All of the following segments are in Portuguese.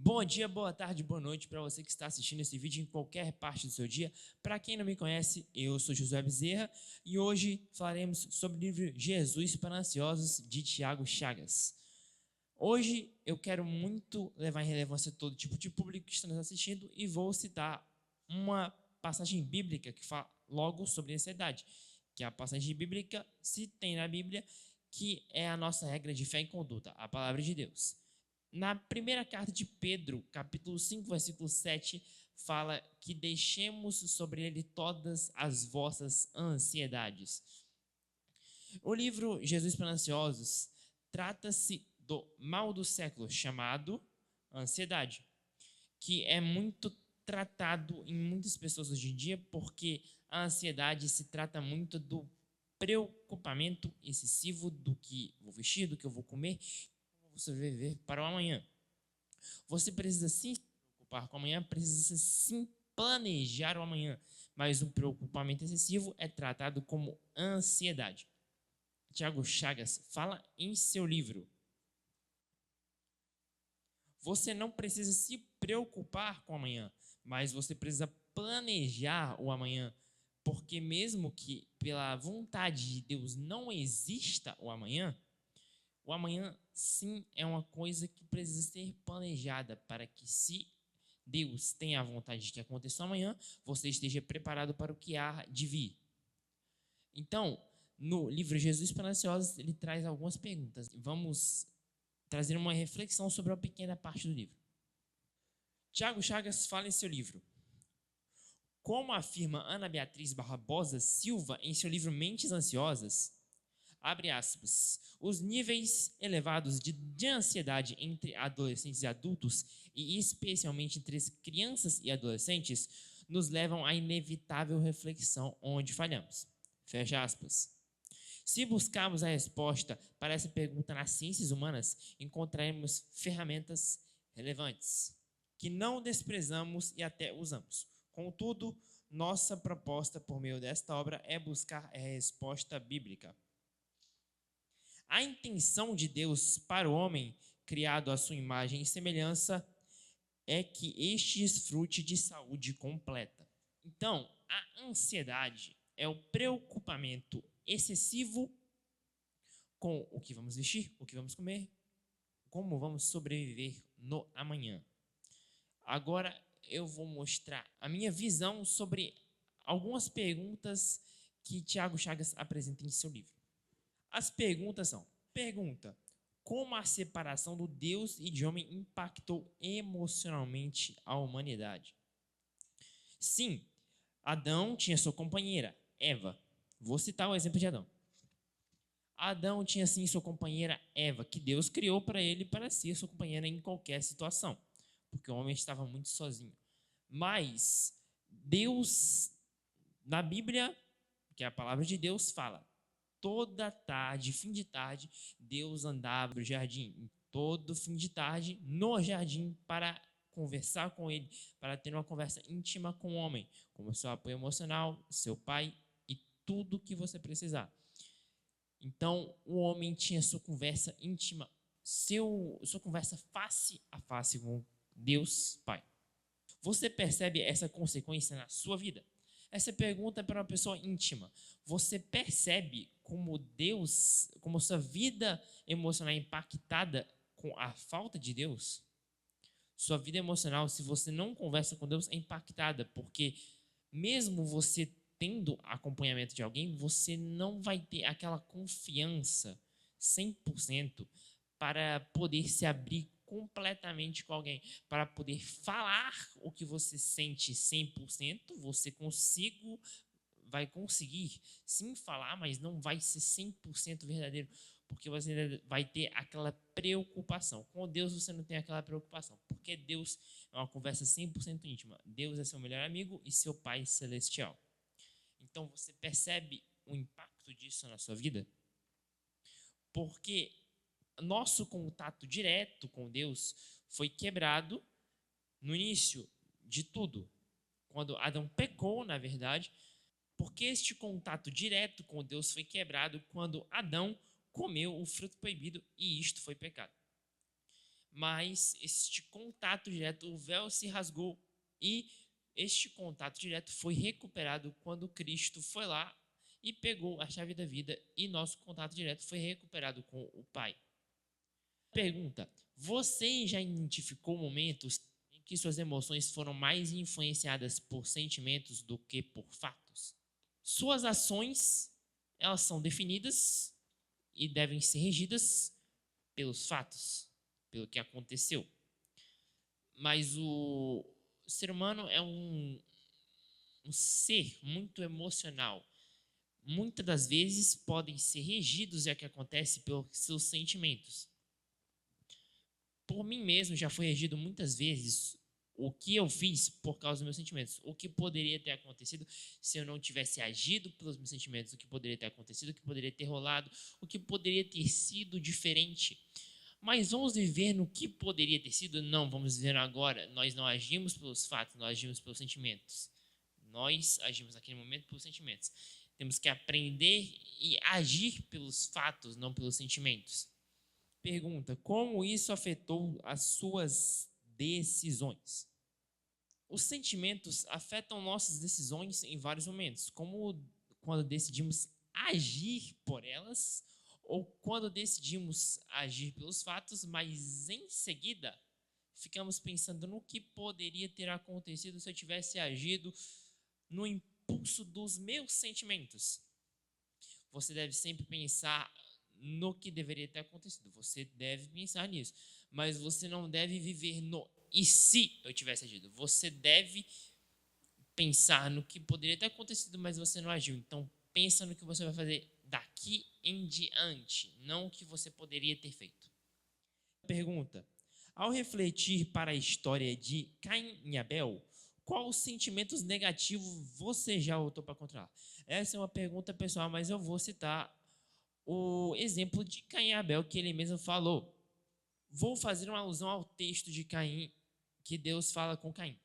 Bom dia, boa tarde, boa noite para você que está assistindo esse vídeo em qualquer parte do seu dia. Para quem não me conhece, eu sou Josué Bezerra e hoje falaremos sobre o livro Jesus para Ansiosos, de Tiago Chagas. Hoje eu quero muito levar em relevância todo tipo de público que está nos assistindo e vou citar uma passagem bíblica que fala logo sobre ansiedade, que é a passagem bíblica, se tem na Bíblia, que é a nossa regra de fé e conduta, a palavra de Deus. Na primeira carta de Pedro, capítulo 5, versículo 7, fala que deixemos sobre ele todas as vossas ansiedades. O livro Jesus para Ansiosos trata-se do mal do século chamado ansiedade, que é muito tratado em muitas pessoas hoje em dia, porque a ansiedade se trata muito do preocupamento excessivo do que vou vestir, do que eu vou comer, como você vai viver para o amanhã. Você precisa sim se preocupar com o amanhã, precisa sim planejar o amanhã, mas o preocupamento excessivo é tratado como ansiedade. Tiago Chagas fala em seu livro: você não precisa se preocupar com o amanhã, mas você precisa planejar o amanhã, porque mesmo que pela vontade de Deus não exista o amanhã sim é uma coisa que precisa ser planejada para que, se Deus tem a vontade de que aconteça amanhã, você esteja preparado para o que há de vir. Então, no livro Jesus para Ansiosos, ele traz algumas perguntas. Vamos trazer uma reflexão sobre uma pequena parte do livro. Tiago Chagas fala em seu livro: como afirma Ana Beatriz Barbosa Silva em seu livro Mentes Ansiosas, abre aspas, os níveis elevados de ansiedade entre adolescentes e adultos, e especialmente entre as crianças e adolescentes, nos levam à inevitável reflexão onde falhamos. Fecha aspas. Se buscarmos a resposta para essa pergunta nas ciências humanas, encontraremos ferramentas relevantes, que não desprezamos e até usamos. Contudo, nossa proposta por meio desta obra é buscar a resposta bíblica. A intenção de Deus para o homem, criado à sua imagem e semelhança, é que este desfrute de saúde completa. Então, a ansiedade é o preocupamento excessivo com o que vamos vestir, o que vamos comer, como vamos sobreviver no amanhã. Agora eu vou mostrar a minha visão sobre algumas perguntas que Tiago Chagas apresenta em seu livro. As perguntas são: pergunta: como a separação do Deus e de homem impactou emocionalmente a humanidade? Sim, Adão tinha sua companheira, Eva. Vou citar o exemplo de Adão. Adão tinha sim sua companheira Eva, que Deus criou para ele para ser sua companheira em qualquer situação, porque o homem estava muito sozinho. Mas Deus, na Bíblia, que é a palavra de Deus, fala: toda tarde, fim de tarde, Deus andava no jardim, todo fim de tarde, no jardim, para conversar com ele, para ter uma conversa íntima com o homem, como seu apoio emocional, seu pai e tudo que você precisar. Então, o homem tinha sua conversa íntima, sua conversa face a face com Deus Pai. Você percebe essa consequência na sua vida? Essa pergunta é para uma pessoa íntima. Você percebe como Deus, como sua vida emocional é impactada com a falta de Deus? Sua vida emocional, se você não conversa com Deus, é impactada, porque mesmo você tendo acompanhamento de alguém, você não vai ter aquela confiança 100% para poder se abrir completamente com alguém, para poder falar o que você sente 100%, vai conseguir sim falar, mas não vai ser 100% verdadeiro, porque você ainda vai ter aquela preocupação. Com Deus você não tem aquela preocupação, porque Deus é uma conversa 100% íntima. Deus é seu melhor amigo e seu Pai celestial. Então você percebe o impacto disso na sua vida? Porque nosso contato direto com Deus foi quebrado no início de tudo, quando Adão pecou, na verdade, porque este contato direto com Deus foi quebrado quando Adão comeu o fruto proibido, e isto foi pecado. mas este contato direto, o véu se rasgou e este contato direto foi recuperado quando Cristo foi lá e pegou a chave da vida e nosso contato direto foi recuperado com o Pai. Pergunta: você já identificou momentos em que suas emoções foram mais influenciadas por sentimentos do que por fatos? Suas ações, elas são definidas e devem ser regidas pelos fatos, pelo que aconteceu. Mas o ser humano é um ser muito emocional. Muitas das vezes podem ser regidos, é o que acontece, pelos seus sentimentos. Por mim mesmo, já fui regido muitas vezes o que eu fiz por causa dos meus sentimentos. O que poderia ter acontecido se eu não tivesse agido pelos meus sentimentos. O que poderia ter acontecido, o que poderia ter rolado, o que poderia ter sido diferente. Mas vamos viver no que poderia ter sido? Não, vamos viver agora. Nós não agimos pelos fatos, nós agimos pelos sentimentos. Nós agimos naquele momento pelos sentimentos. Temos que aprender e agir pelos fatos, não pelos sentimentos. Pergunta: como isso afetou as suas decisões? Os sentimentos afetam nossas decisões em vários momentos, como quando decidimos agir por elas ou quando decidimos agir pelos fatos, mas em seguida ficamos pensando no que poderia ter acontecido se eu tivesse agido no impulso dos meus sentimentos. Você deve sempre pensar no que deveria ter acontecido. Você deve pensar nisso. Mas você não deve viver no e se eu tivesse agido. Você deve pensar no que poderia ter acontecido, mas você não agiu. Então, pensa no que você vai fazer daqui em diante, não o que você poderia ter feito. Pergunta: ao refletir para a história de Caim e Abel, quais sentimentos negativos você já optou para controlar? Essa é uma pergunta pessoal, mas eu vou citar o exemplo de Caim e Abel que ele mesmo falou. Vou fazer uma alusão ao texto de Caim, que Deus fala com Caim.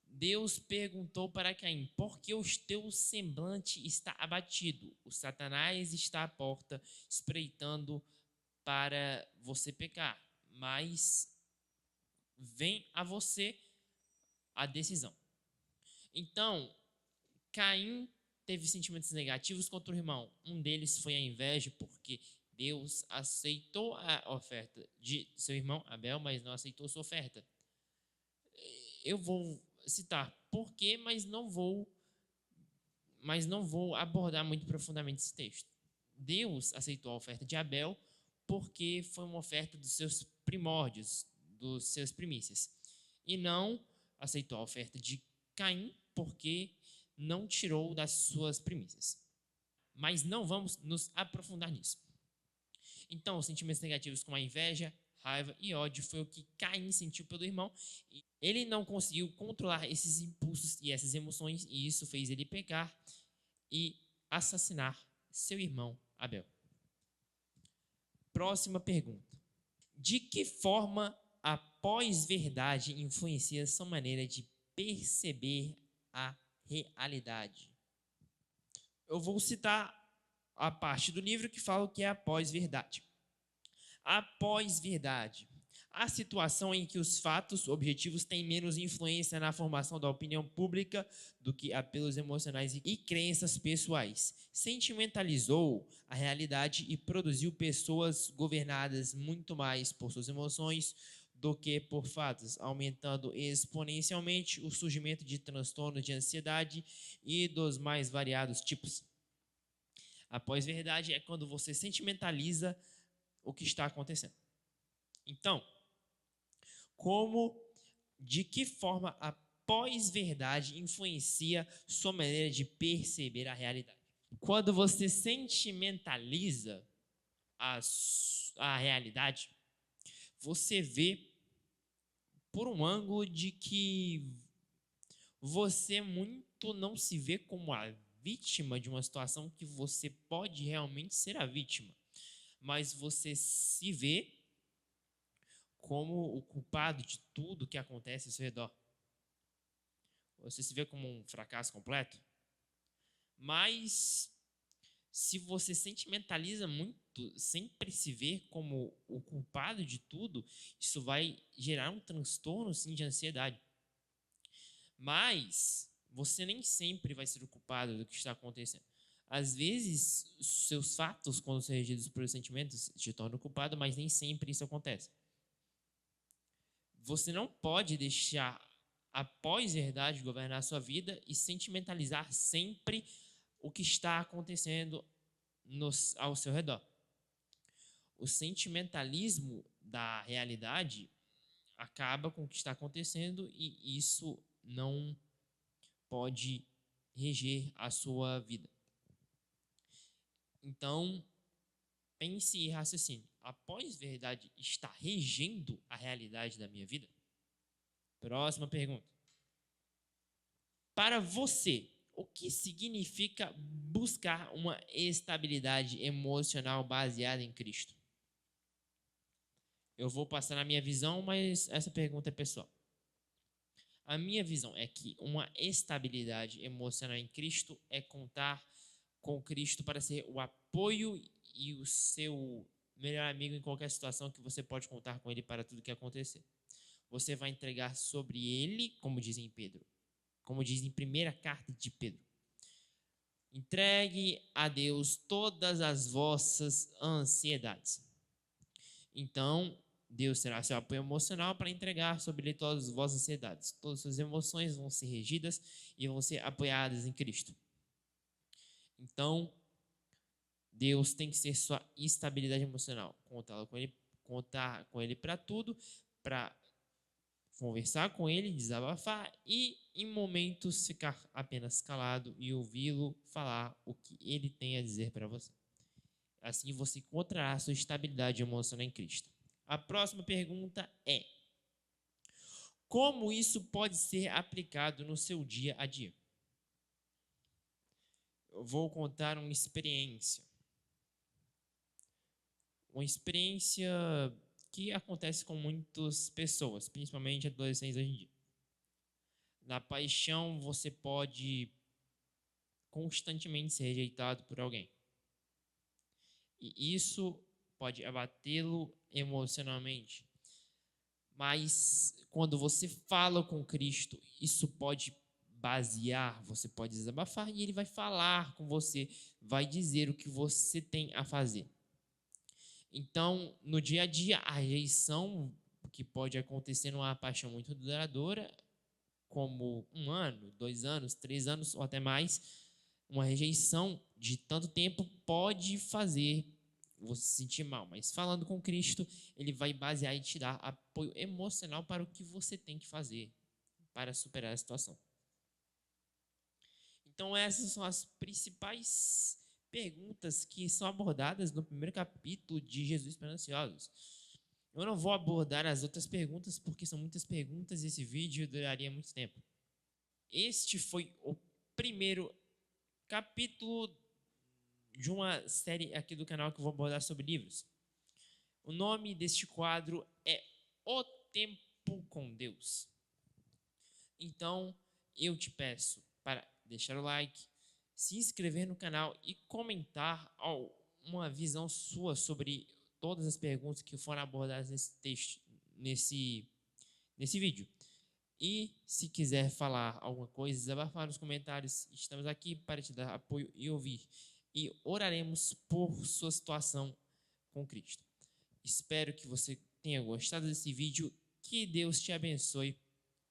Deus perguntou para Caim: por que o teu semblante está abatido? O Satanás está à porta, espreitando para você pecar, mas vem a você a decisão. Então, Caim teve sentimentos negativos contra o irmão. Um deles foi a inveja, porque Deus aceitou a oferta de seu irmão Abel, mas não aceitou sua oferta. Eu vou citar por quê, mas não vou abordar muito profundamente esse texto. Deus aceitou a oferta de Abel porque foi uma oferta dos seus primórdios, dos seus primícias. E não aceitou a oferta de Caim porque não tirou das suas primícias. Mas não vamos nos aprofundar nisso. Então, os sentimentos negativos como a inveja, raiva e ódio foi o que Caim sentiu pelo irmão. Ele não conseguiu controlar esses impulsos e essas emoções, e isso fez ele pecar e assassinar seu irmão Abel. Próxima pergunta: de que forma a pós-verdade influencia sua maneira de perceber a realidade? Eu vou citar a parte do livro que fala o que é a pós-verdade. A pós-verdade: a situação em que os fatos objetivos têm menos influência na formação da opinião pública do que apelos emocionais e crenças pessoais. Sentimentalizou a realidade e produziu pessoas governadas muito mais por suas emoções do que por fatos, aumentando exponencialmente o surgimento de transtornos de ansiedade e dos mais variados tipos. A pós-verdade é quando você sentimentaliza o que está acontecendo. Então, de que forma a pós-verdade influencia sua maneira de perceber a realidade? Quando você sentimentaliza a realidade, você vê por um ângulo de que você muito não se vê como a vítima de uma situação que você pode realmente ser a vítima, mas você se vê como o culpado de tudo que acontece ao seu redor. Você se vê como um fracasso completo. Mas Se você sentimentaliza muito, sempre se ver como o culpado de tudo, isso vai gerar um transtorno, sim, de ansiedade. Mas você nem sempre vai ser o culpado do que está acontecendo. Às vezes, seus fatos, quando são regidos pelos sentimentos, te tornam culpado, mas nem sempre isso acontece. Você não pode deixar a pós-verdade governar a sua vida e sentimentalizar sempre o que está acontecendo ao seu redor. O sentimentalismo da realidade acaba com o que está acontecendo e isso não pode reger a sua vida. Então, pense e raciocine. A pós-verdade está regendo a realidade da minha vida? Próxima pergunta. Para você, o que significa buscar uma estabilidade emocional baseada em Cristo? Eu vou passar na minha visão, mas essa pergunta é pessoal. A minha visão é que uma estabilidade emocional em Cristo é contar com Cristo para ser o apoio e o seu melhor amigo em qualquer situação que você pode contar com ele para tudo que acontecer. Você vai entregar sobre ele, como diz em Pedro, como diz em primeira carta de Pedro. Entregue a Deus todas as vossas ansiedades. Então, Deus será seu apoio emocional para entregar sobre ele todas as vossas ansiedades. Todas as suas emoções vão ser regidas e vão ser apoiadas em Cristo. Então, Deus tem que ser sua estabilidade emocional. Contar com ele para tudo, para conversar com ele, desabafar e, em momentos, ficar apenas calado e ouvi-lo falar o que ele tem a dizer para você. Assim você encontrará sua estabilidade emocional em Cristo. A próxima pergunta é: como isso pode ser aplicado no seu dia a dia? Eu vou contar uma experiência. Uma experiência que acontece com muitas pessoas, principalmente adolescentes hoje em dia. Na paixão, você pode constantemente ser rejeitado por alguém. E isso pode abatê-lo emocionalmente. Mas quando você fala com Cristo, isso pode basear, você pode desabafar e ele vai falar com você, vai dizer o que você tem a fazer. Então, no dia a dia, a rejeição que pode acontecer numa paixão muito duradoura, como 1 ano, 2 anos, 3 anos ou até mais, uma rejeição de tanto tempo pode fazer você se sentir mal. Mas falando com Cristo, ele vai basear e te dar apoio emocional para o que você tem que fazer para superar a situação. Então, essas são as principais perguntas que são abordadas no primeiro capítulo de Jesus para Ansiosos. Eu não vou abordar as outras perguntas porque são muitas perguntas e esse vídeo duraria muito tempo. Este foi o primeiro capítulo de uma série aqui do canal que eu vou abordar sobre livros. O nome deste quadro é O Tempo com Deus. Então, eu te peço para deixar o like, se inscrever no canal e comentar uma visão sua sobre todas as perguntas que foram abordadas nesse texto, nesse vídeo. E se quiser falar alguma coisa, desabafar nos comentários. Estamos aqui para te dar apoio e ouvir. E oraremos por sua situação com Cristo. Espero que você tenha gostado desse vídeo. Que Deus te abençoe.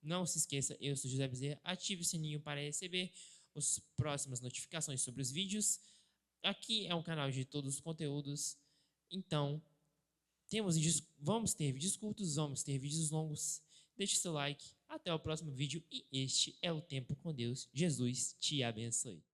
Não se esqueça, eu sou José Bezerra. Ative o sininho para receber as próximas notificações sobre os vídeos. Aqui é um canal de todos os conteúdos. Então, vamos ter vídeos curtos, vamos ter vídeos longos. Deixe seu like. Até o próximo vídeo. E este é o Tempo com Deus. Jesus te abençoe.